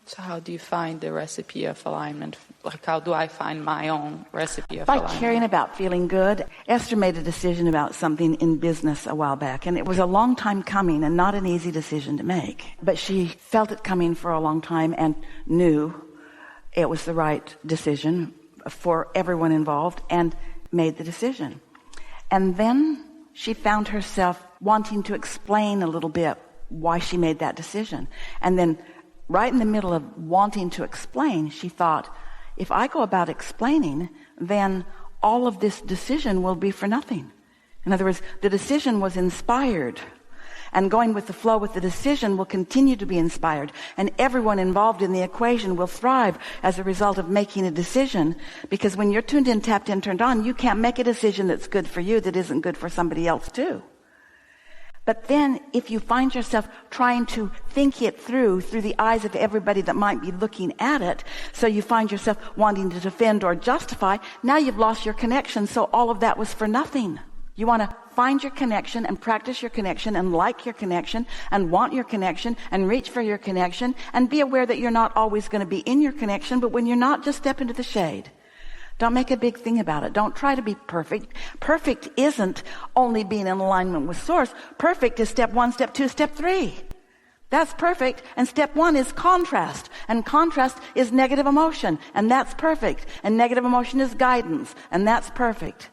So how do you find the recipe of alignment? Like, how do I find my own recipe of By alignment? caring about feeling good. Esther made a decision about something in business a while back, and it was a long time coming and not an easy decision to make. But she felt it coming for a long time and knew it was the right decision for everyone involved and made the decision. And then she found herself wanting to explain a little bit why she made that decision. And then right in the middle of wanting to explain, she thought, if I go about explaining, then all of this decision will be for nothing. In other words, the decision was inspired, and going with the flow with the decision will continue to be inspired, and everyone involved in the equation will thrive as a result of making a decision. Because when you're tuned in, tapped in, turned on, you can't make a decision that's good for you that isn't good for somebody else too. But then if you find yourself trying to think it through the eyes of everybody that might be looking at it, so you find yourself wanting to defend or justify, now you've lost your connection, so all of that was for nothing. You want to find your connection and practice your connection and like your connection and want your connection and reach for your connection and be aware that you're not always going to be in your connection, but when you're not, just step into the shade. Don't make a big thing about it. Don't try to be perfect. Perfect isn't only being in alignment with Source. Perfect is step 1, step 2, step 3. That's perfect. And step 1 is contrast. And contrast is negative emotion. And that's perfect. And negative emotion is guidance. And that's perfect.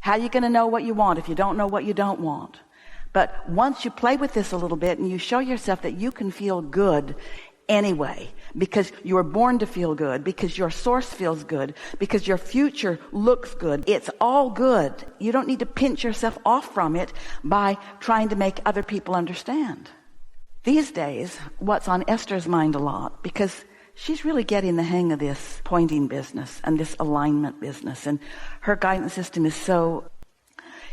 How are you going to know what you want if you don't know what you don't want? But once you play with this a little bit and you show yourself that you can feel good anyway, because you were born to feel good, because your source feels good, because your future looks good. It's all good. You don't need to pinch yourself off from it by trying to make other people understand. These days, what's on Esther's mind a lot, because she's really getting the hang of this pointing business and this alignment business, and her guidance system is so,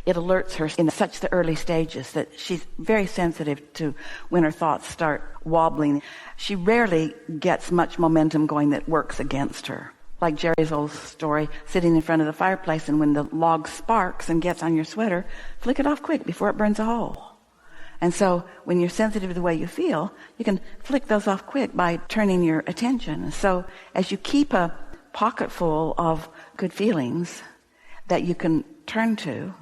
it alerts her in such the early stages that she's very sensitive to when her thoughts start wobbling. She rarely gets much momentum going that works against her. Like Jerry's old story, sitting in front of the fireplace, and when the log sparks and gets on your sweater, flick it off quick before it burns a hole. And so when you're sensitive to the way you feel, you can flick those off quick by turning your attention. So as you keep a pocket full of good feelings that you can turn to,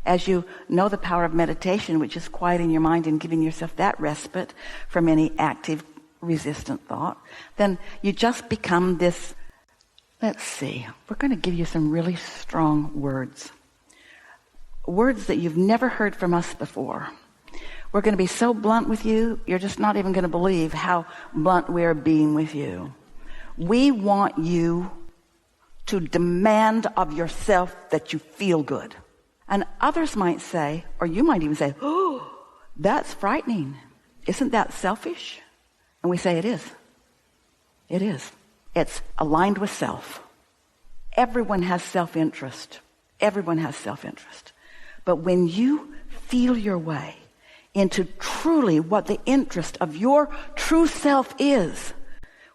as you know the power of meditation, which is quieting your mind and giving yourself that respite from any active, resistant thought, then you just become this, let's see, we're going to give you some really strong words. Words that you've never heard from us before. We're going to be so blunt with you, you're just not even going to believe how blunt we're being with you. We want you to demand of yourself that you feel good. And others might say, or you might even say, oh, that's frightening. Isn't that selfish? And we say it is. It is. It's aligned with self. Everyone has self-interest. Everyone has self-interest. But when you feel your way into truly what the interest of your true self is,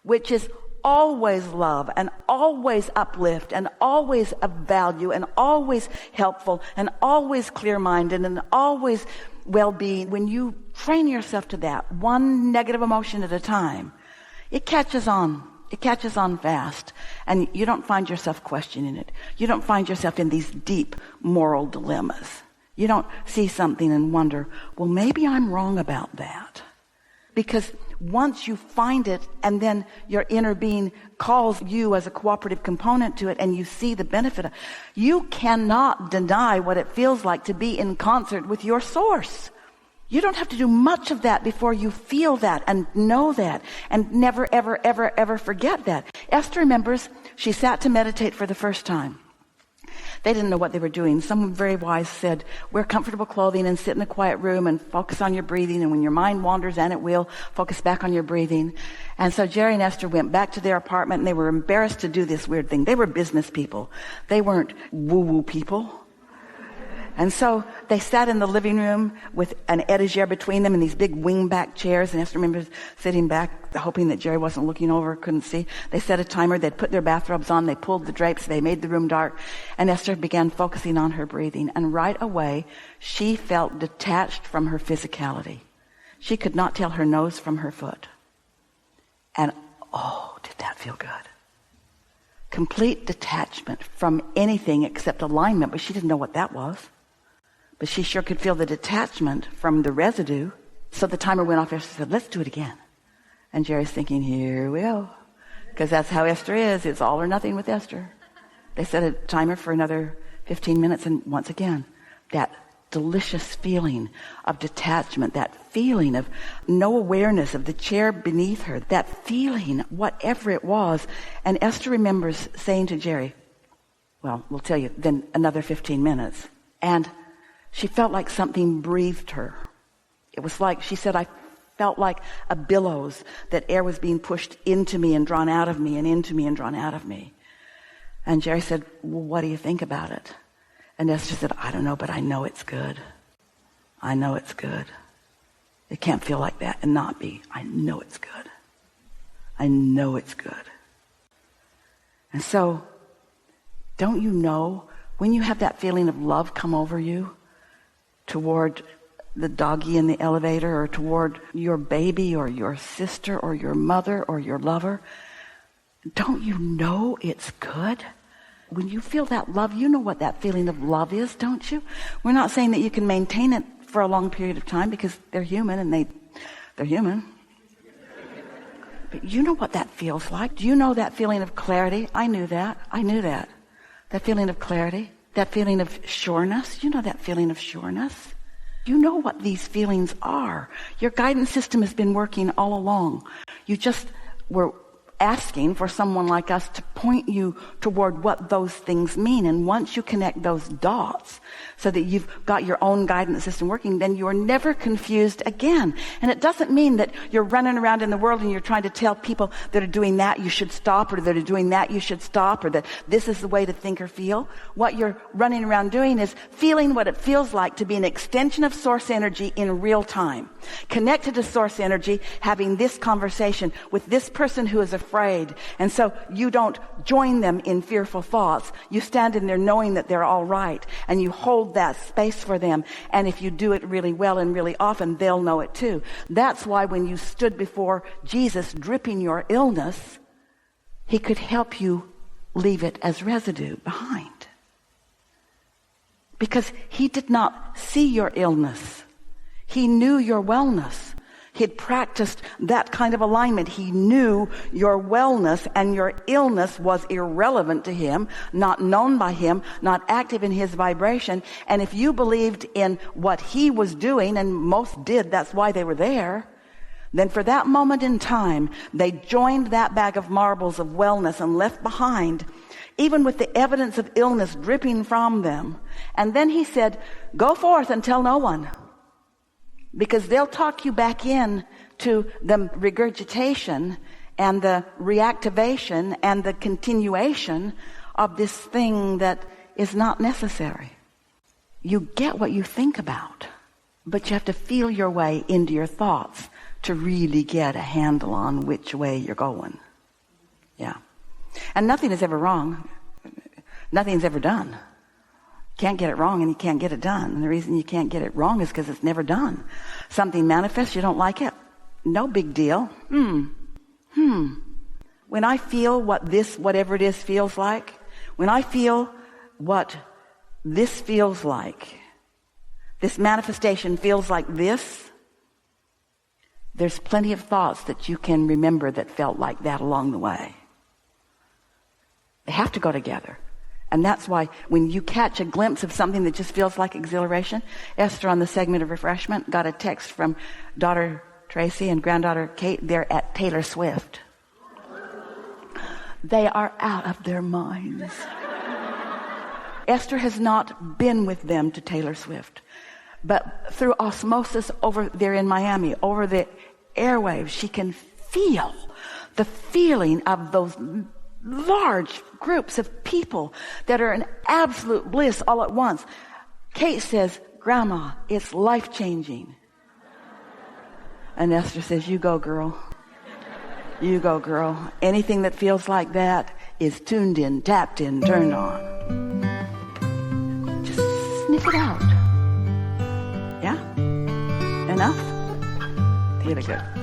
which is always love and always uplift and always of value and always helpful and always clear-minded and always well-being, when you train yourself to that, one negative emotion at a time, it catches on. It catches on fast, and you don't find yourself questioning it. You don't find yourself in these deep moral dilemmas. You don't see something and wonder, well, maybe I'm wrong about that. Because once you find it, and then your inner being calls you as a cooperative component to it, and you see the benefit of it, you cannot deny what it feels like to be in concert with your source. You don't have to do much of that before you feel that and know that and never, ever, ever, ever forget that. Esther remembers she sat to meditate for the first time. They didn't know what they were doing. Someone very wise said, wear comfortable clothing and sit in a quiet room and focus on your breathing. And when your mind wanders, and it will, focus back on your breathing. And so Jerry and Esther went back to their apartment, and they were embarrassed to do this weird thing. They were business people. They weren't woo-woo people. And so they sat in the living room with an etagere between them and these big wing-back chairs. And Esther remembers sitting back, hoping that Jerry wasn't looking over, couldn't see. They set a timer. They'd put their bathrobes on. They pulled the drapes. They made the room dark. And Esther began focusing on her breathing. And right away, she felt detached from her physicality. She could not tell her nose from her foot. And oh, did that feel good? Complete detachment from anything except alignment, but she didn't know what that was. But she sure could feel the detachment from the residue. So the timer went off. Esther said, let's do it again. And Jerry's thinking, here we go. Because that's how Esther is. It's all or nothing with Esther. They set a timer for another 15 minutes, and once again, that delicious feeling of detachment, that feeling of no awareness of the chair beneath her, that feeling, whatever it was. And Esther remembers saying to Jerry, well, we'll tell you, then another 15 minutes. And she felt like something breathed her. It was like, she said, I felt like a billows, that air was being pushed into me and drawn out of me and into me and drawn out of me. And Jerry said, well, what do you think about it? And Esther said, I don't know, but I know it's good. I know it's good. It can't feel like that and not be. I know it's good. I know it's good. And so, don't you know, when you have that feeling of love come over you toward the doggy in the elevator, or toward your baby or your sister or your mother or your lover, don't you know it's good? When you feel that love, you know what that feeling of love is, don't you? We're not saying that you can maintain it for a long period of time, because they're human and they're human. But you know what that feels like. Do you know that feeling of clarity? I knew that. That feeling of clarity, that feeling of sureness. You know that feeling of sureness. You know what these feelings are. Your guidance system has been working all along. You just were asking for someone like us to point you toward what those things mean. And once you connect those dots so that you've got your own guidance system working, then you're never confused again. And it doesn't mean that you're running around in the world and you're trying to tell people that are doing that you should stop, or that are doing that you should stop, or that this is the way to think or feel. What you're running around doing is feeling what it feels like to be an extension of source energy in real time, connected to source energy, having this conversation with this person who is afraid. And so you don't join them in fearful thoughts. You stand in there knowing that they're all right, and you hold that space for them. And if you do it really well and really often, they'll know it too. That's why when you stood before Jesus dripping your illness, he could help you leave it as residue behind. Because he did not see your illness. He knew your wellness. He'd practiced that kind of alignment. He knew your wellness, and your illness was irrelevant to him, not known by him, not active in his vibration. And if you believed in what he was doing, and most did, that's why they were there, then for that moment in time, they joined that bag of marbles of wellness and left behind, even with the evidence of illness dripping from them. And then he said, go forth and tell no one. Because they'll talk you back in to the regurgitation and the reactivation and the continuation of this thing that is not necessary. You get what you think about, but you have to feel your way into your thoughts to really get a handle on which way you're going. Yeah. And nothing is ever wrong. Nothing's ever done. Can't get it wrong, and you can't get it done. And the reason you can't get it wrong is because it's never done. Something manifests, you don't like it. No big deal. When I feel what this, whatever it is, feels like, when I feel what this feels like, this manifestation feels like this, there's plenty of thoughts that you can remember that felt like that along the way. They have to go together. And that's why when you catch a glimpse of something that just feels like exhilaration, Esther on the segment of refreshment got a text from daughter Tracy and granddaughter Kate. They're at Taylor Swift. They are out of their minds. Esther has not been with them to Taylor Swift, but through osmosis over there in Miami, over the airwaves, she can feel the feeling of those large groups of people that are in absolute bliss all at once. Kate says, Grandma, it's life-changing. And Esther says, you go, girl. You go, girl. Anything that feels like that is tuned in, tapped in, turned on. Just sniff it out. Yeah? Enough? Feel good.